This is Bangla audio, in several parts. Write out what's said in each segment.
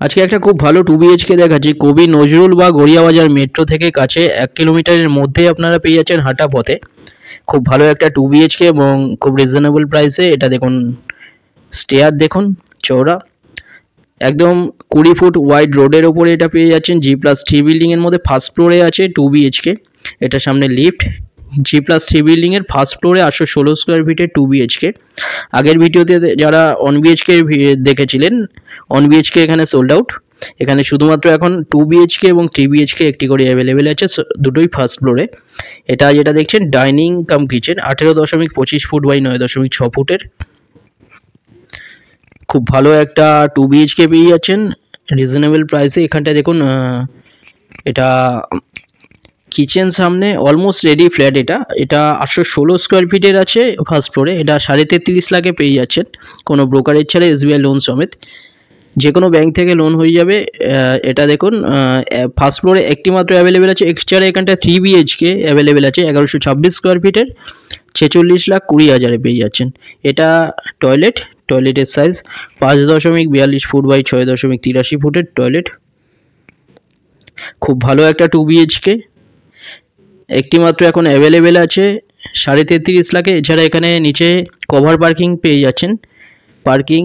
আজকে একটা খুব ভালো 2 BHK দেখাচ্ছি। কবি নজরুল বা গড়িয়াবাজার মেট্রো থেকে কাছে 1 কিলোমিটারের মধ্যে আপনারা পেয়ে যাচ্ছেন হাঁটা পথে। খুব ভালো একটা 2 BHK এবং খুব রিজনেবল প্রাইসে। এটা দেখুন, স্টেয়ার দেখুন চওড়া, একদম 20 ফুট ওয়াইড রোডের ওপরে এটা পেয়ে যাচ্ছেন। G+3 বিল্ডিংয়ের মধ্যে ফার্স্ট ফ্লোরে আছে 2 BHK। এটা সামনে লিফট। G+3 বিল্ডিংয়ের ফার্স্ট ফ্লোরে 816 স্কোয়ার ফিটের 2 BHK। আগের ভিডিওতে যারা 1 BHK দেখেছিলেন, 1 BHK এখানে সোল্ড আউট। এখানে শুধুমাত্র এখন 2 BHK এবং 3 BHK একটি করে অ্যাভেলেবেল আছে, দুটোই ফার্স্ট ফ্লোরে। এটা যেটা দেখছেন dining cum kitchen, 18.25 foot by 9.6 ফুটের। খুব ভালো একটা 2 BHK পেয়ে যাচ্ছেন রিজনেবল প্রাইসে। এখানটায় দেখুন, এটা কিচেন সামনে অলমোস্ট রেডি ফ্ল্যাট। এটা 816 স্কোয়ার ফিটের আছে ফার্স্ট ফ্লোরে। এটা 33.5 লাখে পেয়ে যাচ্ছেন কোনো ব্রোকারেজ ছাড়া, SBI লোন সমেত। যে কোনো ব্যাংক থেকে লোন হয়ে যাবে। এটা দেখুন, ফার্স্ট ফ্লোরে একটি মাত্র অ্যাভেলেবেল আছে। এক্সট্রা এখানটা 3 BHK অ্যাভেলেবেল আছে 1126 স্কোয়ার ফিটের, 46,20,000 পেয়ে যাচ্ছেন। এটা টয়লেটের সাইজ 5.42 ফুট বাই 6.83 ফুটের টয়লেট। খুব ভালো একটা 2 BHK, একটি মাত্র এখন অ্যাভেলেবেল আছে 33.5 লাখে। এছাড়া এখানে নিচে কভার পার্কিং পেয়ে যাচ্ছেন, পার্কিং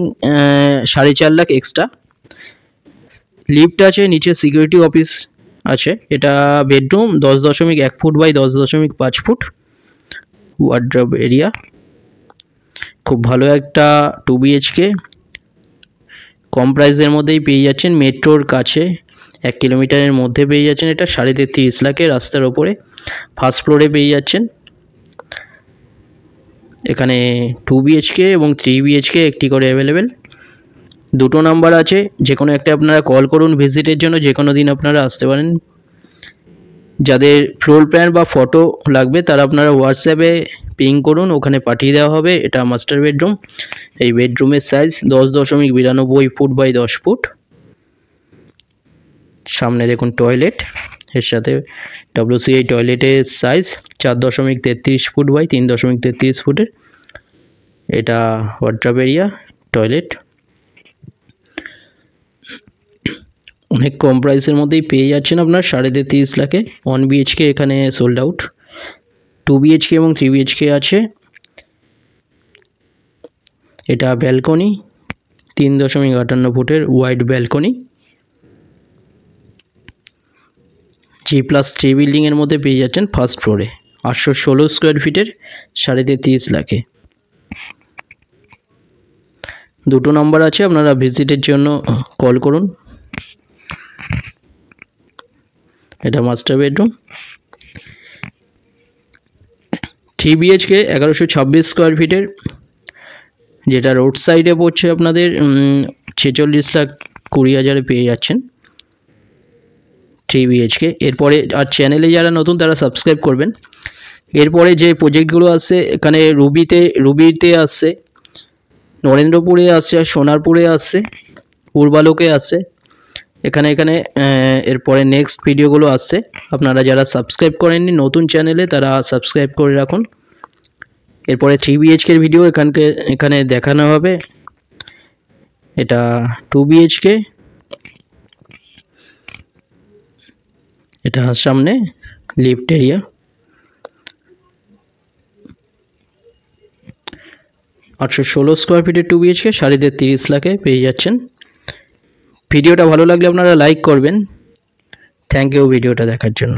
4.5 লাখ এক্সট্রা। লিফট আছে, নিচে সিকিউরিটি অফিস আছে। এটা bedroom 10.1 foot by 10.5 foot, wardrobe area. খুব ভালো একটা 2 BHK, কম প্রাইসের মধ্যেই পেয়ে যাচ্ছেন, মেট্রোর কাছে 1 কিলোমিটারের মধ্যে পেয়ে যাচ্ছেন। এটা 33.5 লাখে রাস্তার ওপরে ফার্স্ট ফ্লোরে পেয়ে যাচ্ছেন। এখানে 2 BHK এবং 3 BHK একটি করে অ্যাভেলেবেল। দুটো নাম্বার আছে, যে কোনো একটা আপনারা কল করুন ভিজিটের জন্য। যে কোনো দিন আপনারা আসতে পারেন। যাদের ফ্লোর প্ল্যান বা ফটো লাগবে তারা আপনারা হোয়াটসঅ্যাপে পিং করুন, ওখানে পাঠিয়ে দেওয়া হবে। এটা মাস্টার বেডরুম। এই বেডরুমের সাইজ 10.92 ফুট বাই 10 ফুট। সামনে দেখুন টয়লেট, এর সাথে WCI টয়লেটের সাইজ 4.33 ফুট বাই 3.33 ফুটের। এটা ওয়ার্ড্রব এরিয়া, টয়লেট। অনেক কম প্রাইসের মধ্যেই পেয়ে যাচ্ছেন আপনার 33.5 লাখে 1 BHK এখানে সোল্ড আউট। 2 BHK এবং 3 BHK আছে। এটা ব্যালকনি, 3.58 ফুটের ওয়াইড ব্যালকনি। G+3 বিল্ডিংয়ের মধ্যে পেয়ে যাচ্ছেন ফার্স্ট ফ্লোরে 816 স্কোয়ার ফিটের 33.5 লাখে। দুটো নাম্বার আছে, আপনারা ভিজিটের জন্য কল করুন। এটা মাস্টার বেডরুম। 3 BHK 1126 স্কোয়ার ফিটের, যেটা রোড সাইডে পড়ছে আপনাদের 46,20,000 পেয়ে যাচ্ছেন 3 BHK। এরপরে আর চ্যানেলে যারা নতুন তারা সাবস্ক্রাইব করবেন। এরপরে যে প্রজেক্টগুলো আসছে, এখানে রুবিতে আসছে, নরেন্দ্রপুরে আসছে, সোনারপুরে আসছে, পূর্বালোকে আসছে। এখানে এরপরে নেক্সট ভিডিওগুলো আসছে। আপনারা যারা সাবস্ক্রাইব করেননি নতুন চ্যানেলে তারা সাবস্ক্রাইব করে রাখুন। এরপরে 3 BHK ভিডিও এখানে দেখানো হবে। এটা 2 BHK, এটা সামনে লিফট এরিয়া। 816 স্কোয়ার ফিটের 2 BHK 33.5 লাখে পেয়ে যাচ্ছেন। ভিডিওটা ভালো লাগলে আপনারা লাইক করবেন। থ্যাংক ইউ ভিডিওটা দেখার জন্য।